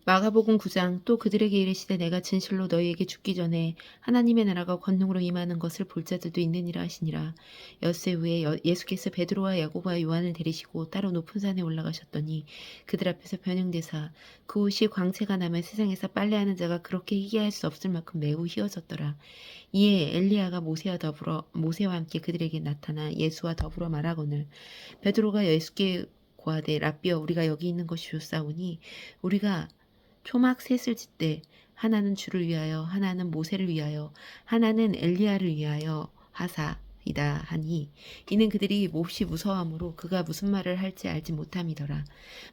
마가복음 9장 또 그들에게 이르시되 내가 진실로 너희에게 죽기 전에 하나님의 나라가 권능으로 임하는 것을 볼 자들도 있느니라 하시니라. 엿새 후에 예수께서 베드로와 야고보와 요한을 데리시고 따로 높은 산에 올라가셨더니 그들 앞에서 변형되사 그 옷이 광채가 나며 세상에서 빨래하는 자가 그렇게 희귀할 수 없을 만큼 매우 희어졌더라. 이에 엘리야가 모세와 함께 그들에게 나타나 예수와 더불어 말하거늘 베드로가 예수께 고하되 라삐여 우리가 여기 있는 것이 좋사오니 우리가 초막 셋을 짓되 하나는 주를 위하여 하나는 모세를 위하여 하나는 엘리야를 위하여 하사이다 하니 이는 그들이 몹시 무서워하므로 그가 무슨 말을 할지 알지 못함이더라.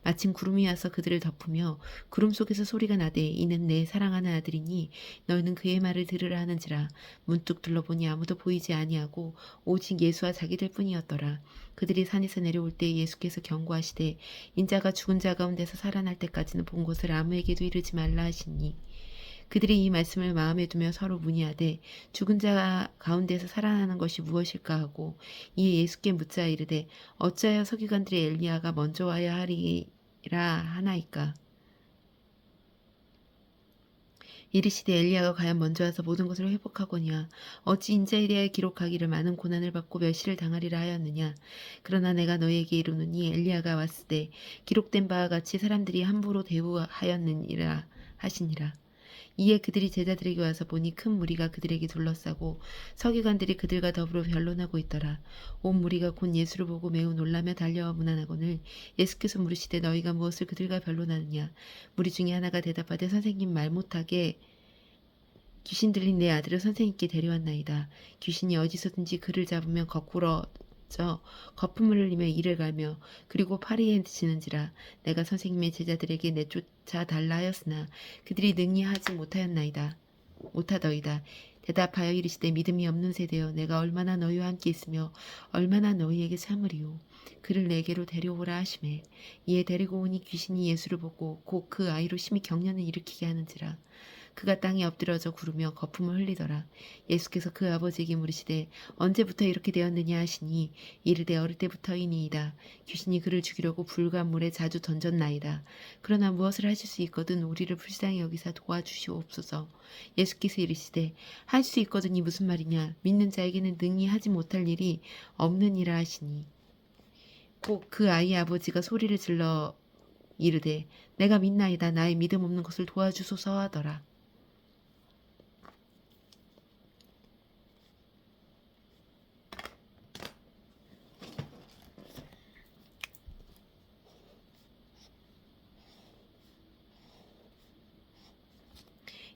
마침 구름이 와서 그들을 덮으며 구름 속에서 소리가 나되 이는 내 사랑하는 아들이니 너희는 그의 말을 들으라 하는지라. 문득 둘러보니 아무도 보이지 아니하고 오직 예수와 자기들 뿐이었더라. 그들이 산에서 내려올 때 예수께서 경고하시되 인자가 죽은 자 가운데서 살아날 때까지는 본 것을 아무에게도 이르지 말라 하시니 그들이 이 말씀을 마음에 두며 서로 문의하되 죽은 자 가운데서 살아나는 것이 무엇일까 하고 이에 예수께 묻자 이르되 어찌하여 서기관들이 엘리야가 먼저 와야 하리라 하나이까. 이르시되 엘리야가 과연 먼저 와서 모든 것을 회복하거냐 어찌 인자에 대하여 기록하기를 많은 고난을 받고 멸시를 당하리라 하였느냐. 그러나 내가 너희에게 이르노니 엘리야가 왔을 때 기록된 바와 같이 사람들이 함부로 대우하였느니라 하시니라. 이에 그들이 제자들에게 와서 보니 큰 무리가 그들에게 둘러싸고 서기관들이 그들과 더불어 변론하고 있더라. 온 무리가 곧 예수를 보고 매우 놀라며 달려와 문안하거늘 예수께서 물으시되 너희가 무엇을 그들과 변론하느냐. 무리 중에 하나가 대답하되 선생님 말 못하게 귀신 들린 내 아들을 선생님께 데려왔나이다. 귀신이 어디서든지 그를 잡으면 거꾸로 거품을 흘리며 이를 갈며 그리고 파리에 지는지라. 내가 선생님의 제자들에게 내쫓아 달라 하였으나 그들이 능히 하지 못하더이다. 대답하여 이르시되 믿음이 없는 세대여 내가 얼마나 너희와 함께 있으며 얼마나 너희에게 참으리요. 그를 내게로 데려오라 하시매 이에 데리고 오니 귀신이 예수를 보고 곧 그 아이로 심히 경련을 일으키게 하는지라. 그가 땅에 엎드려져 구르며 거품을 흘리더라. 예수께서 그 아버지에게 물으시되 언제부터 이렇게 되었느냐 하시니 이르되 어릴 때부터이니이다. 귀신이 그를 죽이려고 불과 물에 자주 던졌나이다. 그러나 무엇을 하실 수 있거든 우리를 불쌍히 여기사 도와주시옵소서. 예수께서 이르시되 할 수 있거든이 무슨 말이냐. 믿는 자에게는 능히 하지 못할 일이 없느니라 하시니 곧 그 아이의 아버지가 소리를 질러 이르되 내가 믿나이다. 나의 믿음 없는 것을 도와주소서 하더라.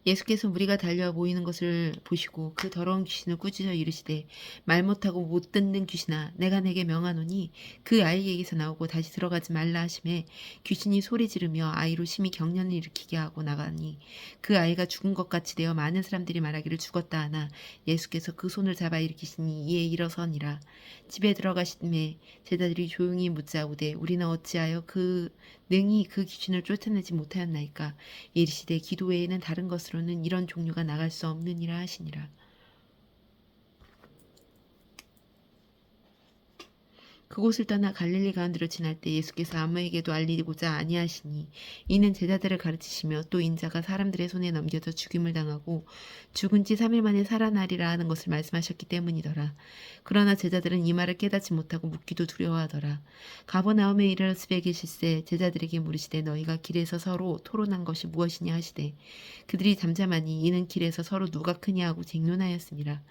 예수께서 무리가 달려와 모이는 것을 보시고 그 더러운 귀신을 꾸짖어 이르시되 말 못하고 못 듣는 귀신아 내가 내게 명하노니 그 아이에게서 나오고 다시 들어가지 말라 하시매 귀신이 소리 지르며 아이로 심히 경련을 일으키게 하고 나가니 그 아이가 죽은 것 같이 되어 많은 사람들이 말하기를 죽었다 하나 예수께서 그 손을 잡아 일으키시니 이에 일어서니라. 집에 들어가시매 제자들이 조용히 묻자오되 우리는 어찌하여 능히 그 귀신을 쫓아내지 못하였나이까. 이르시되 기도 외에는 다른 것으로는 이런 종류가 나갈 수 없느니라 하시니라. 그곳을 떠나 갈릴리 가운데로 지날 때 예수께서 아무에게도 알리고자 아니하시니 이는 제자들을 가르치시며 또 인자가 사람들의 손에 넘겨져 죽임을 당하고 죽은 지 3일 만에 살아나리라 하는 것을 말씀하셨기 때문이더라. 그러나 제자들은 이 말을 깨닫지 못하고 묻기도 두려워하더라. 가버나움에 이르러 집에 계실새 제자들에게 물으시되 너희가 길에서 서로 토론한 것이 무엇이냐 하시되 그들이 잠잠하니 이는 길에서 서로 누가 크냐 하고 쟁론하였습니다.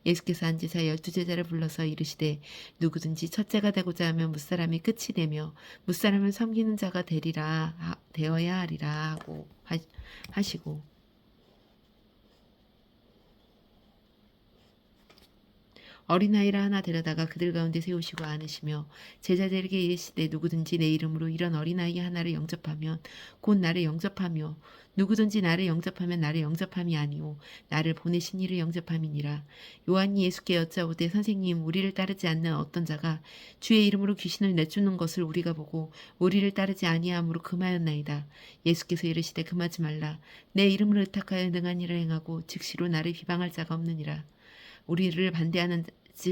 예수께서 앉으사 12제자를 불러서 이르시되 누구든지 첫째가 되고자 하면 무사람이 끝이 되며 무사람을 섬기는 자가 되어야 하리라 하고 하시고 어린아이를 하나 데려다가 그들 가운데 세우시고 안으시며 제자들에게 이르시되 누구든지 내 이름으로 이런 어린아이 하나를 영접하면 곧 나를 영접하며 누구든지 나를 영접하면 나를 영접함이 아니오 나를 보내신 이를 영접함이니라. 요한이 예수께 여짜오되 선생님 우리를 따르지 않는 어떤 자가 주의 이름으로 귀신을 내쫓는 것을 우리가 보고 우리를 따르지 아니함으로 금하였나이다. 예수께서 이르시되 금하지 말라. 내 이름을 의탁하여 능한 일을 행하고 즉시로 나를 비방할 자가 없느니라. 우리를 반대하는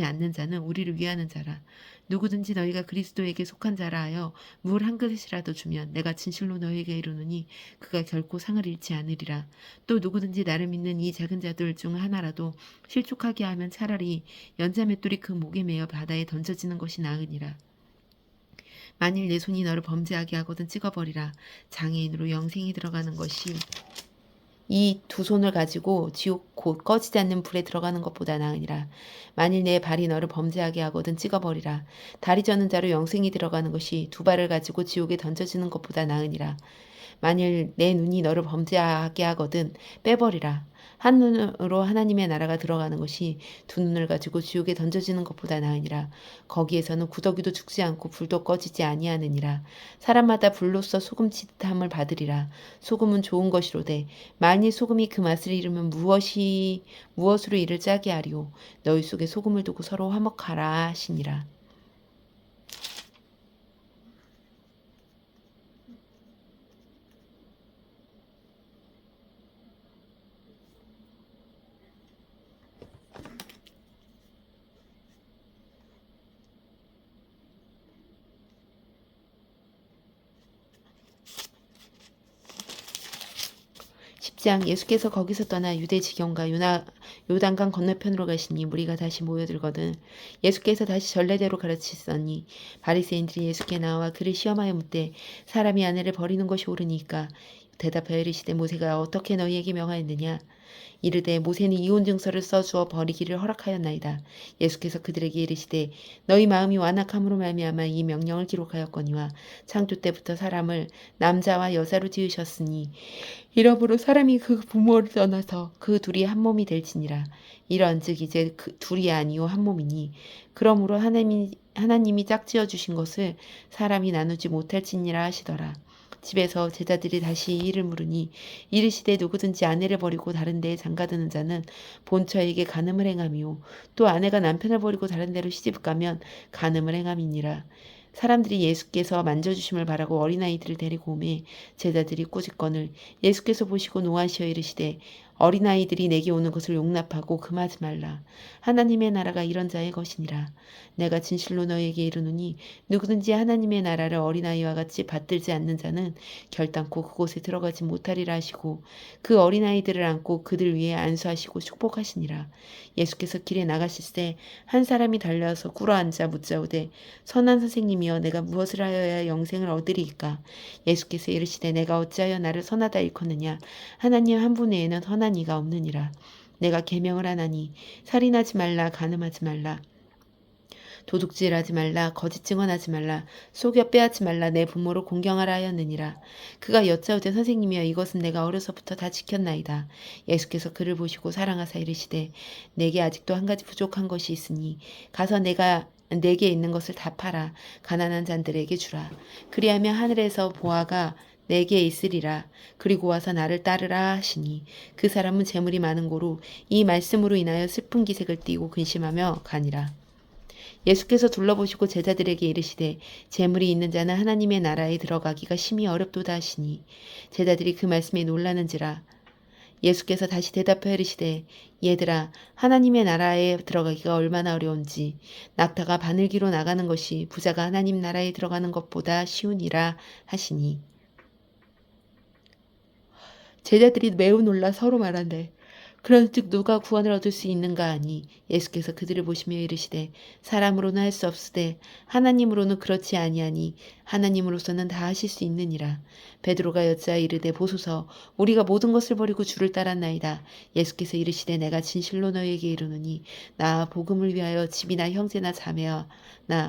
않는 자는 우리를 위하는 자라. 누구든지 너희가 그리스도에게 속한 자라 하여 물 한 그릇이라도 주면 내가 진실로 너희에게 이르노니 그가 결코 상을 잃지 않으리라. 또 누구든지 나를 믿는 이 작은 자들 중 하나라도 실족하게 하면 차라리 연자맷돌이 그 목에 매어 바다에 던져지는 것이 나으니라. 만일 내 손이 너를 범죄하게 하거든 찍어버리라. 장애인으로 영생이 들어가는 것이 이 두 손을 가지고 지옥 곧 꺼지지 않는 불에 들어가는 것보다 나으니라. 만일 내 발이 너를 범죄하게 하거든 찍어버리라. 다리 저는 자로 영생이 들어가는 것이 두 발을 가지고 지옥에 던져지는 것보다 나으니라. 만일 내 눈이 너를 범죄하게 하거든 빼버리라. 한 눈으로 하나님의 나라가 들어가는 것이 두 눈을 가지고 지옥에 던져지는 것보다 나으니라. 거기에서는 구더기도 죽지 않고 불도 꺼지지 아니하느니라. 사람마다 불로써 소금 치듯함을 받으리라. 소금은 좋은 것이로되 만일 소금이 그 맛을 잃으면 무엇으로 이를 짜게 하리오. 너희 속에 소금을 두고 서로 화목하라 하시니라. 10장 예수께서 거기서 떠나 유대 지경과 요단강 건너편으로 가시니 무리가 다시 모여들거든 예수께서 다시 전례대로 가르치시더니 바리새인들이 예수께 나와 그를 시험하여 묻되 사람이 아내를 버리는 것이 옳으니까 대답하여 이르시되 모세가 어떻게 너희에게 명하였느냐 이르되 모세는 이혼 증서를 써주어 버리기를 허락하였나이다. 예수께서 그들에게 이르시되 너희 마음이 완악함으로 말미암아 이 명령을 기록하였거니와 창조 때부터 사람을 남자와 여자로 지으셨으니 이러므로 사람이 그 부모를 떠나서 그 둘이 한 몸이 될지니라. 이런즉 이제 그 둘이 아니요 한 몸이니 그러므로 하나님이 짝지어 주신 것을 사람이 나누지 못할지니라 하시더라. 집에서 제자들이 다시 이를 물으니 이르시되 누구든지 아내를 버리고 다른 데에 장가드는 자는 본처에게 간음을 행함이요 또 아내가 남편을 버리고 다른 데로 시집가면 간음을 행함이니라. 사람들이 예수께서 만져주심을 바라고 어린아이들을 데리고 오매 제자들이 꾸짖거늘 예수께서 보시고 노하시어 이르시되 어린아이들이 내게 오는 것을 용납하고 금하지 말라. 하나님의 나라가 이런 자의 것이니라. 내가 진실로 너희에게 이르노니 누구든지 하나님의 나라를 어린아이와 같이 받들지 않는 자는 결단코 그곳에 들어가지 못하리라 하시고 그 어린아이들을 안고 그들 위에 안수하시고 축복하시니라. 예수께서 길에 나가실 때 한 사람이 달려와서 꿇어앉아 묻자오되 선한 선생님이여 내가 무엇을 하여야 영생을 얻으리이까. 예수께서 이르시되 내가 어찌하여 나를 선하다 일컫느냐. 하나님 한 분 외에는 선한 이가 없느니라. 내가 계명을 하나니 살인하지 말라 간음하지 말라 도둑질하지 말라 거짓 증언하지 말라 속여 빼앗지 말라 내 부모를 공경하라 하였느니라. 그가 여짜오되 선생님이여 이것은 내가 어려서부터 다 지켰나이다. 예수께서 그를 보시고 사랑하사 이르시되 내게 아직도 한 가지 부족한 것이 있으니 가서 내게 있는 것을 다 팔아 가난한 자들에게 주라. 그리하면 하늘에서 보화가 내게 있으리라. 그리고 와서 나를 따르라 하시니 그 사람은 재물이 많은 고로 이 말씀으로 인하여 슬픈 기색을 띠고 근심하며 가니라. 예수께서 둘러보시고 제자들에게 이르시되 재물이 있는 자는 하나님의 나라에 들어가기가 심히 어렵도다 하시니 제자들이 그 말씀에 놀라는지라. 예수께서 다시 대답하여 이르시되 얘들아 하나님의 나라에 들어가기가 얼마나 어려운지 낙타가 바늘기로 나가는 것이 부자가 하나님 나라에 들어가는 것보다 쉬우니라 하시니 제자들이 매우 놀라 서로 말한대 그런즉 누가 구원을 얻을 수 있는가 하니 예수께서 그들을 보시며 이르시되 사람으로는 할 수 없으되 하나님으로는 그렇지 아니하니 하나님으로서는 다 하실 수 있느니라. 베드로가 여자 이르되 보소서 우리가 모든 것을 버리고 주를 따랐나이다. 예수께서 이르시되 내가 진실로 너희에게 이르노니 나 복음을 위하여 집이나 형제나 자매나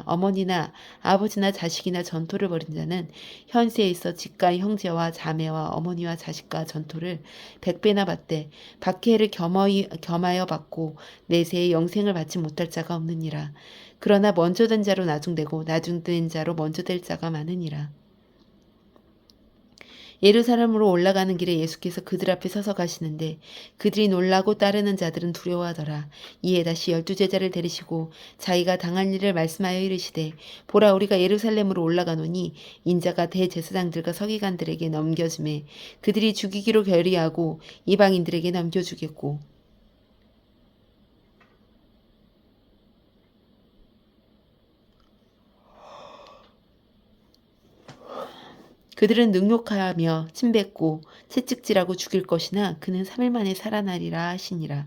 어머니나 아버지나 자식이나 전토를 벌인 자는 현세에 있어 집과 형제와 자매와 어머니와 자식과 전토를 100배나 받되 박해를 겸하여 받고 내세에 영생을 받지 못할 자가 없느니라. 그러나 먼저 된 자로 나중되고 나중된 자로 먼저 될 자가 많으니라. 예루살렘으로 올라가는 길에 예수께서 그들 앞에 서서 가시는데 그들이 놀라고 따르는 자들은 두려워하더라. 이에 다시 12제자를 데리시고 자기가 당할 일을 말씀하여 이르시되 보라 우리가 예루살렘으로 올라가노니 인자가 대제사장들과 서기관들에게 넘겨주매 그들이 죽이기로 결의하고 이방인들에게 넘겨주겠고 그들은 능욕하며 침뱉고 채찍질하고 죽일 것이나 그는 3일 만에 살아나리라 하시니라.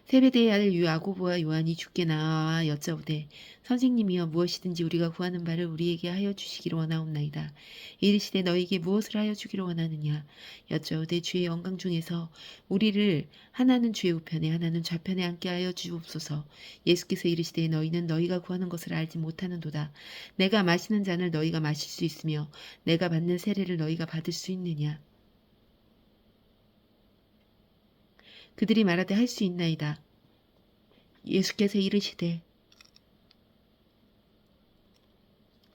세베대의 아들 야고보와 요한이 주께 나와 여짜오되 선생님이여 무엇이든지 우리가 구하는 바를 우리에게 하여 주시기를 원하옵나이다. 이르시되 너희에게 무엇을 하여 주기를 원하느냐. 여짜오되 주의 영광 중에서 우리를 하나는 주의 우편에 하나는 좌편에 앉게 하여 주옵소서. 예수께서 이르시되 너희는 너희가 구하는 것을 알지 못하는도다. 내가 마시는 잔을 너희가 마실 수 있으며 내가 받는 세례를 너희가 받을 수 있느냐. 그들이 말하되 할 수 있나이다. 예수께서 이르시되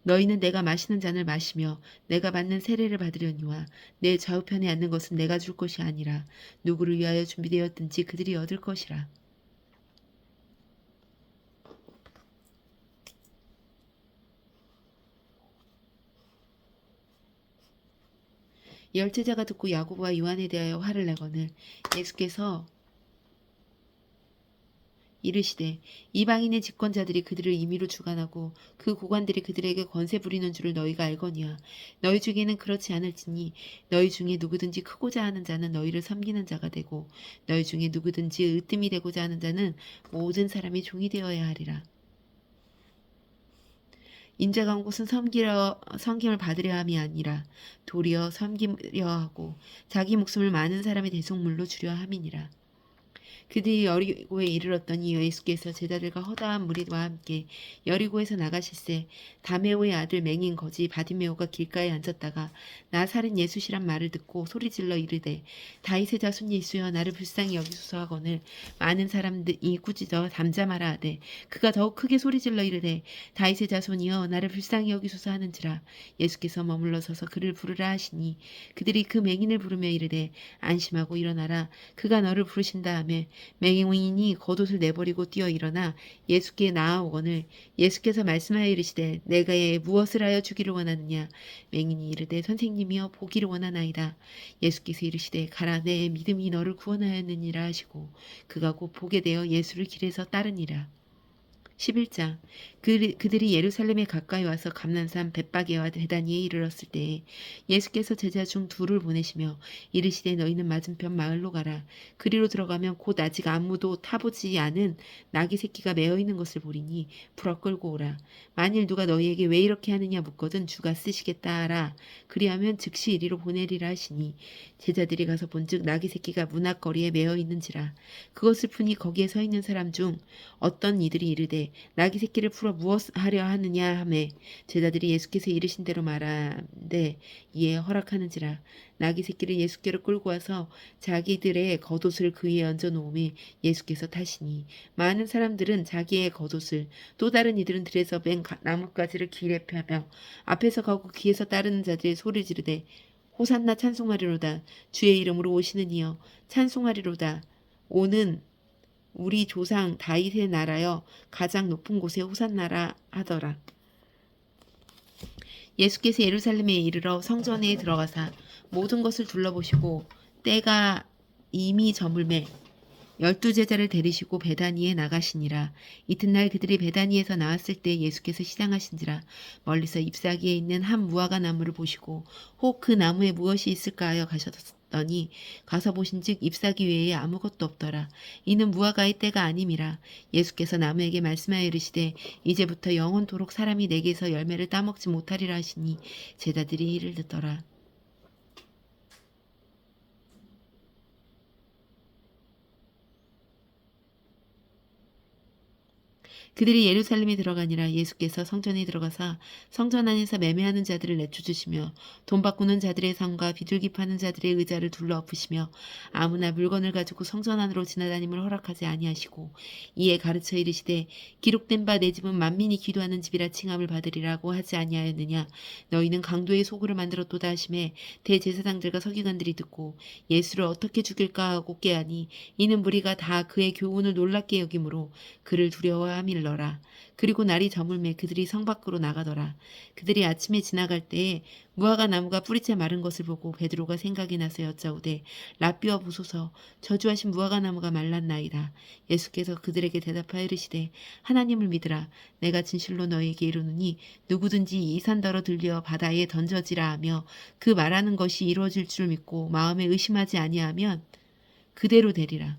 너희는 내가 마시는 잔을 마시며 내가 받는 세례를 받으려니와 내 좌우편에 앉는 것은 내가 줄 것이 아니라 누구를 위하여 준비되었든지 그들이 얻을 것이라. 열제자가 듣고 야고보와 요한에 대하여 화를 내거늘 예수께서 이르시되 이방인의 집권자들이 그들을 임의로 주관하고 그 고관들이 그들에게 권세 부리는 줄을 너희가 알거니와 너희 중에는 그렇지 않을지니 너희 중에 누구든지 크고자 하는 자는 너희를 섬기는 자가 되고 너희 중에 누구든지 으뜸이 되고자 하는 자는 모든 사람이 종이 되어야 하리라. 인자가 온 곳은 섬김을 받으려 함이 아니라 도리어 섬기려 하고 자기 목숨을 많은 사람의 대속물로 주려 함이니라. 그들이 여리고에 이르렀더니 예수께서 제자들과 허다한 무리와 함께 여리고에서 나가실새 다메오의 아들 맹인 거지 바디메오가 길가에 앉았다가 나사렛 예수시란 말을 듣고 소리질러 이르되 다윗의 자손 예수여 나를 불쌍히 여기소서 하거늘 많은 사람들이 꾸짖어 담잠하라 하되 그가 더욱 크게 소리질러 이르되 다윗의 자손이여 나를 불쌍히 여기소서 하는지라. 예수께서 머물러 서서 그를 부르라 하시니 그들이 그 맹인을 부르며 이르되 안심하고 일어나라 그가 너를 부르신다 하며 맹인이 겉옷을 내버리고 뛰어 일어나 예수께 나아오거늘 예수께서 말씀하여 이르시되 내가 무엇을 하여 주기를 원하느냐. 맹인이 이르되 선생님이여 보기를 원하나이다. 예수께서 이르시되 가라 내 믿음이 너를 구원하였느니라 하시고 그가 곧 보게 되어 예수를 길에서 따르니라. 11장 그들이 예루살렘에 가까이 와서 감난산 벳바게와 베다니에 이르렀을 때에 예수께서 제자 중 둘을 보내시며 이르시되 너희는 맞은편 마을로 가라. 그리로 들어가면 곧 아직 아무도 타보지 않은 나귀 새끼가 매어 있는 것을 보리니 풀어 끌고 오라. 만일 누가 너희에게 왜 이렇게 하느냐 묻거든 주가 쓰시겠다 하라. 그리하면 즉시 이리로 보내리라 하시니 제자들이 가서 본즉 나귀 새끼가 문 앞거리에 매어 있는지라. 그것을 푸니 거기에 서 있는 사람 중 어떤 이들이 이르되 나귀 새끼를 풀어 무엇 하려 하느냐 하매 제자들이 예수께서 이르신 대로 말하되 이에 허락하는지라. 나귀 새끼를 예수께로 끌고 와서 자기들의 겉옷을 그 위에 얹어 놓음에 예수께서 타시니 많은 사람들은 자기의 겉옷을 또 다른 이들은 들에서 맨 나뭇가지를 길에 펴며 앞에서 가고 뒤에서 따르는 자들이 소리 지르되 호산나 찬송하리로다. 주의 이름으로 오시는 이여 찬송하리로다. 오는 우리 조상 다윗의 나라여 가장 높은 곳에 호산나라 하더라. 예수께서 예루살렘에 이르러 성전에 들어가사 모든 것을 둘러보시고 때가 이미 저물매 12제자를 데리시고 베다니에 나가시니라. 이튿날 그들이 베다니에서 나왔을 때 예수께서 시장하신지라. 멀리서 잎사귀에 있는 한 무화과 나무를 보시고 혹 그 나무에 무엇이 있을까 하여 가셨더니 가서 보신즉 잎사귀 외에 아무것도 없더라. 이는 무화과의 때가 아님이라. 예수께서 나무에게 말씀하여 이르시되 이제부터 영원토록 사람이 내게서 열매를 따먹지 못하리라 하시니 제자들이 이를 듣더라. 그들이 예루살렘에 들어가니라. 예수께서 성전에 들어가사 성전 안에서 매매하는 자들을 내쫓으시며 돈 바꾸는 자들의 상과 비둘기 파는 자들의 의자를 둘러 엎으시며 아무나 물건을 가지고 성전 안으로 지나다님을 허락하지 아니하시고 이에 가르쳐 이르시되 기록된 바 내 집은 만민이 기도하는 집이라 칭함을 받으리라고 하지 아니하였느냐. 너희는 강도의 소굴을 만들었도다 하심에 대제사장들과 서기관들이 듣고 예수를 어떻게 죽일까 하고 꾀하니 이는 무리가 다 그의 교훈을 놀랍게 여김으로 그를 두려워함일러라. 그리고 날이 저물매 그들이 성 밖으로 나가더라. 그들이 아침에 지나갈 때에 무화과 나무가 뿌리째 마른 것을 보고 베드로가 생각이 나서 여짜오되 라삐어 보소서 저주하신 무화과 나무가 말랐나이다. 예수께서 그들에게 대답하여 이르시되 하나님을 믿으라. 내가 진실로 너희에게 이르노니 누구든지 이 산더러 들려 바다에 던져지라 하며 그 말하는 것이 이루어질 줄 믿고 마음에 의심하지 아니하면 그대로 되리라.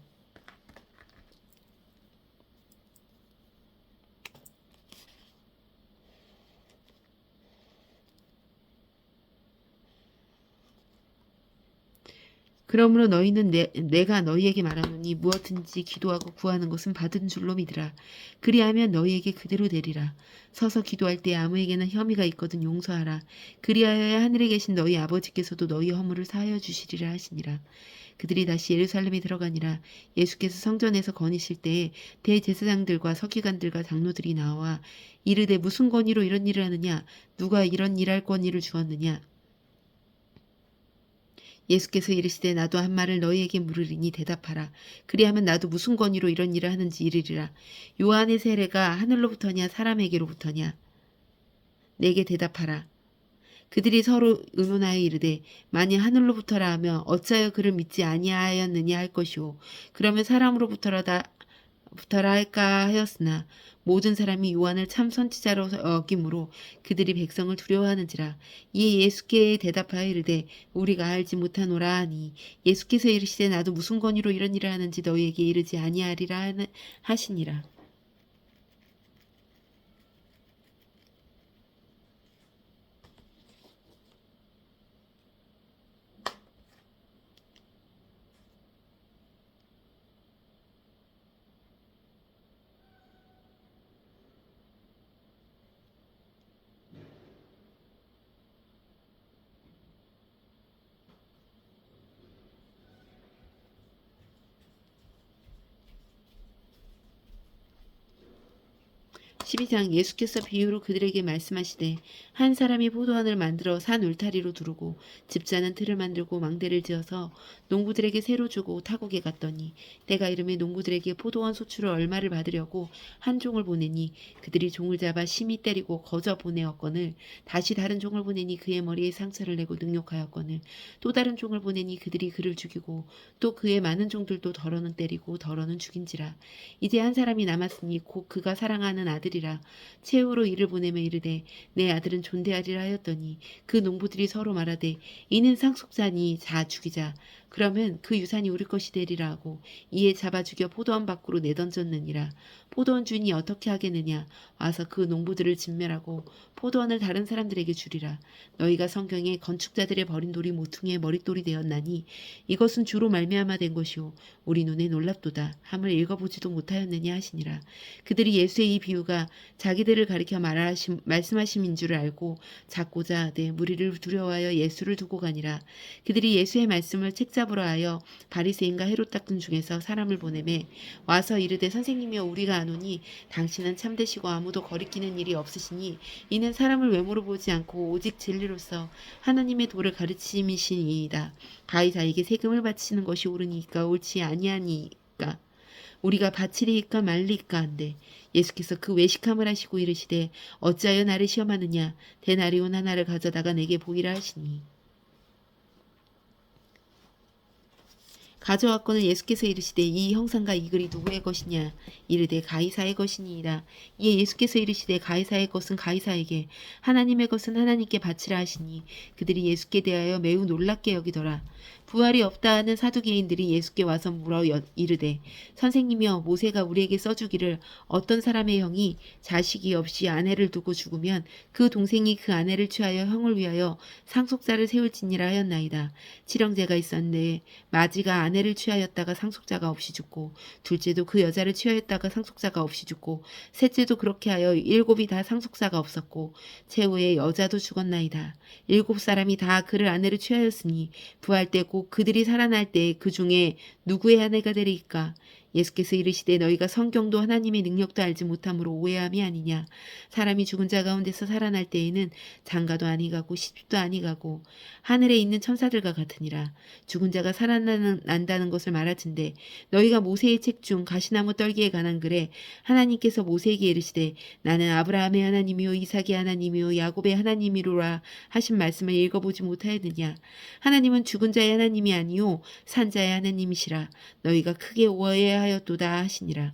그러므로 너희는 내가 너희에게 말하노니 무엇든지 기도하고 구하는 것은 받은 줄로 믿으라. 그리하면 너희에게 그대로 되리라. 서서 기도할 때 아무에게나 혐의가 있거든 용서하라. 그리하여야 하늘에 계신 너희 아버지께서도 너희 허물을 사하여 주시리라 하시니라. 그들이 다시 예루살렘에 들어가니라. 예수께서 성전에서 거니실 때에 대제사장들과 서기관들과 장로들이 나와 이르되 무슨 권위로 이런 일을 하느냐? 누가 이런 일할 권위를 주었느냐? 예수께서 이르시되 나도 한 말을 너희에게 물으리니 대답하라. 그리하면 나도 무슨 권위로 이런 일을 하는지 이르리라. 요한의 세례가 하늘로부터냐 사람에게로부터냐? 내게 대답하라. 그들이 서로 의논하여 이르되 만일 하늘로부터라 하며 어찌하여 그를 믿지 아니하였느냐 할 것이오. 그러면 사람으로부터라 할까 하였으나 모든 사람이 요한을 참 선지자로 여김으로 그들이 백성을 두려워하는지라. 이에 예수께 대답하여 이르되 우리가 알지 못하노라 하니 예수께서 이르시되 나도 무슨 권위로 이런 일을 하는지 너희에게 이르지 아니하리라 하시니라. (12장) 예수께서 비유로 그들에게 말씀하시되 한 사람이 포도원을 만들어 산 울타리로 두르고 집자는 틀을 만들고 망대를 지어서 농부들에게 새로 주고 타국에 갔더니 때가 이르매 농부들에게 포도원 소출을 얼마를 받으려고 한 종을 보내니 그들이 종을 잡아 심히 때리고 거저 보내었거늘 다시 다른 종을 보내니 그의 머리에 상처를 내고 능욕하였거늘 또 다른 종을 보내니 그들이 그를 죽이고 또 그의 많은 종들도 더러는 때리고 더러는 죽인지라. 이제 한 사람이 남았으니 곧 그가 사랑하는 아들이라. 최후로 이를 보내며 이르되 내 아들은 존대하리라 하였더니 그 농부들이 서로 말하되 이는 상속자니 자 죽이자. 그러면 그 유산이 우리 것이 되리라 하고 이에 잡아 죽여 포도원 밖으로 내던졌느니라. 포도원 주인이 어떻게 하겠느냐? 와서 그 농부들을 진멸하고 포도원을 다른 사람들에게 주리라. 너희가 성경에 건축자들의 버린 돌이 모퉁이의 머릿돌이 되었나니 이것은 주로 말미암아 된 것이요 우리 눈에 놀랍도다 함을 읽어보지도 못하였느냐 하시니라. 그들이 예수의 이 비유가 자기들을 가리켜 말씀하심인 줄을 알고 잡고자 하되 무리를 두려워하여 예수를 두고 가니라. 그들이 예수의 말씀을 책잡으러 하여 바리새인과 헤롯 닦은 중에서 사람을 보내매 와서 이르되 선생님이여 우리가 아노니 당신은 참되시고 아무도 거리끼는 일이 없으시니 이는 사람을 외모로 보지 않고 오직 진리로서 하나님의 도를 가르치심이시니이다. 가이사에게 세금을 바치는 것이 옳으니까 옳지 아니하니까 우리가 바치리이까 말리이까 한데 예수께서 그 외식함을 하시고 이르시되 어찌하여 나를 시험하느냐 데나리온 하나를 가져다가 내게 보이라 하시니 가져왔거늘 예수께서 이르시되 이 형상과 이 글이 누구의 것이냐 이르되 가이사의 것이니이다. 이에 예수께서 이르시되 가이사의 것은 가이사에게 하나님의 것은 하나님께 바치라 하시니 그들이 예수께 대하여 매우 놀랍게 여기더라. 부활이 없다 하는 사두개인들이 예수께 와서 물어 이르되 선생님이여 모세가 우리에게 써주기를 어떤 사람의 형이 자식이 없이 아내를 두고 죽으면 그 동생이 그 아내를 취하여 형을 위하여 상속자를 세울지니라 하였나이다. 칠형제가 있었는데 마지가 아내를 취하였다가 상속자가 없이 죽고 둘째도 그 여자를 취하였다가 상속자가 없이 죽고 셋째도 그렇게 하여 일곱이 다 상속자가 없었고 최후에 여자도 죽었나이다. 일곱 사람이 다 그를 아내로 취하였으니 부할 때 곧 그들이 살아날 때 그 중에 누구의 아내가 되리이까? 예수께서 이르시되 너희가 성경도 하나님의 능력도 알지 못함으로 오해함이 아니냐. 사람이 죽은 자 가운데서 살아날 때에는 장가도 아니가고 시집도 아니가고 하늘에 있는 천사들과 같으니라. 죽은 자가 살아난다는 것을 말하진대 너희가 모세의 책 중 가시나무 떨기에 관한 글에 하나님께서 모세에게 이르시되 나는 아브라함의 하나님이요 이삭의 하나님이요 야곱의 하나님이로라 하신 말씀을 읽어보지 못하였느냐. 하나님은 죽은 자의 하나님이 아니요 산 자의 하나님이시라. 너희가 크게 오해하였도다 하시니라.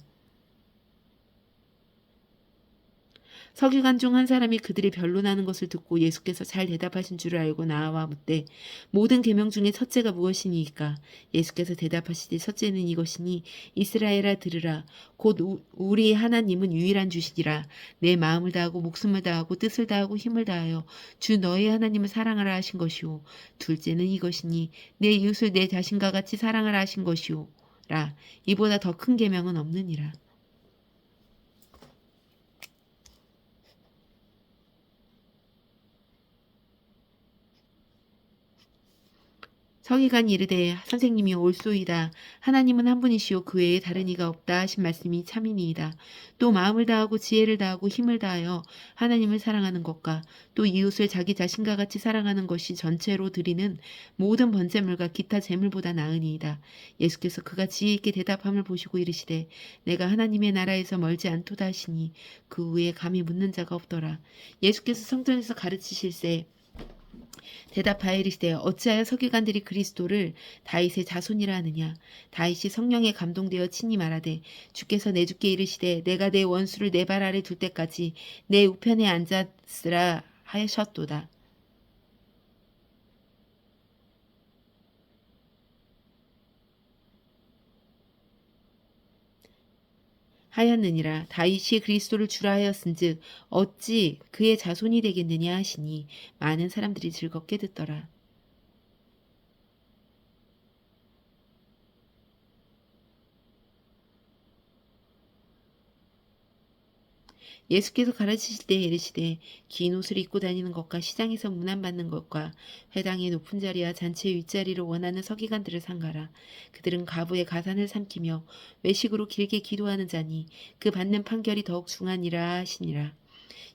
서기관 중 한 사람이 그들이 변론하는 것을 듣고 예수께서 잘 대답하신 줄을 알고 나와 묻되 모든 계명 중에 첫째가 무엇이니이까? 예수께서 대답하시되 첫째는 이것이니 이스라엘아 들으라. 곧 우리 하나님은 유일한 주시니라. 내 마음을 다하고 목숨을 다하고 뜻을 다하고 힘을 다하여 주 너의 하나님을 사랑하라 하신 것이요. 둘째는 이것이니 내 이웃을 내 자신과 같이 사랑하라 하신 것이요. 라. 이보다 더 큰 계명은 없느니라. 서기관이 이르되 선생님이 옳소이다. 하나님은 한 분이시요 그 외에 다른 이가 없다 하신 말씀이 참이니이다. 또 마음을 다하고 지혜를 다하고 힘을 다하여 하나님을 사랑하는 것과 또 이웃을 자기 자신과 같이 사랑하는 것이 전체로 드리는 모든 번제물과 기타 제물보다 나으니이다. 예수께서 그가 지혜 있게 대답함을 보시고 이르시되 내가 하나님의 나라에서 멀지 않도다 하시니 그 후에 감히 묻는 자가 없더라. 예수께서 성전에서 가르치실세 대답하여 이르시되 어찌하여 서기관들이 그리스도를 다윗의 자손이라 하느냐. 다윗이 성령에 감동되어 친히 말하되 주께서 내 주께 이르시되 내가 내 원수를 내 발 아래 둘 때까지 내 우편에 앉았으라 하셨도다. 하였느니라. 다윗이 그리스도를 주라 하였은즉 어찌 그의 자손이 되겠느냐 하시니 많은 사람들이 즐겁게 듣더라. 예수께서 가르치실 때에 이르시되 긴 옷을 입고 다니는 것과 시장에서 문안받는 것과 회당의 높은 자리와 잔치의 윗자리를 원하는 서기관들을 삼가라. 그들은 가부의 가산을 삼키며 외식으로 길게 기도하는 자니 그 받는 판결이 더욱 중하니라 하시니라.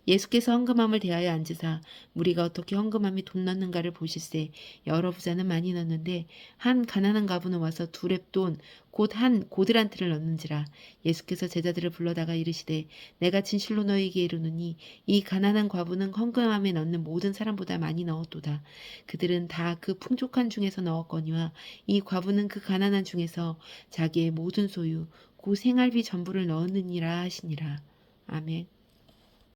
예수께서 헌금함을 대하여 앉으사 무리가 어떻게 헌금함에 돈 넣는가를 보실세 여러 부자는 많이 넣는데 한 가난한 가부는 와서 두 렙돈 곧 한 고드란트를 넣는지라. 예수께서 제자들을 불러다가 이르시되 내가 진실로 너희에게 이르노니 이 가난한 과부는 헌금함에 넣는 모든 사람보다 많이 넣었도다. 그들은 다 그 풍족한 중에서 넣었거니와 이 과부는 그 가난한 중에서 자기의 모든 소유 곧 생활비 전부를 넣었느니라 하시니라. 아멘.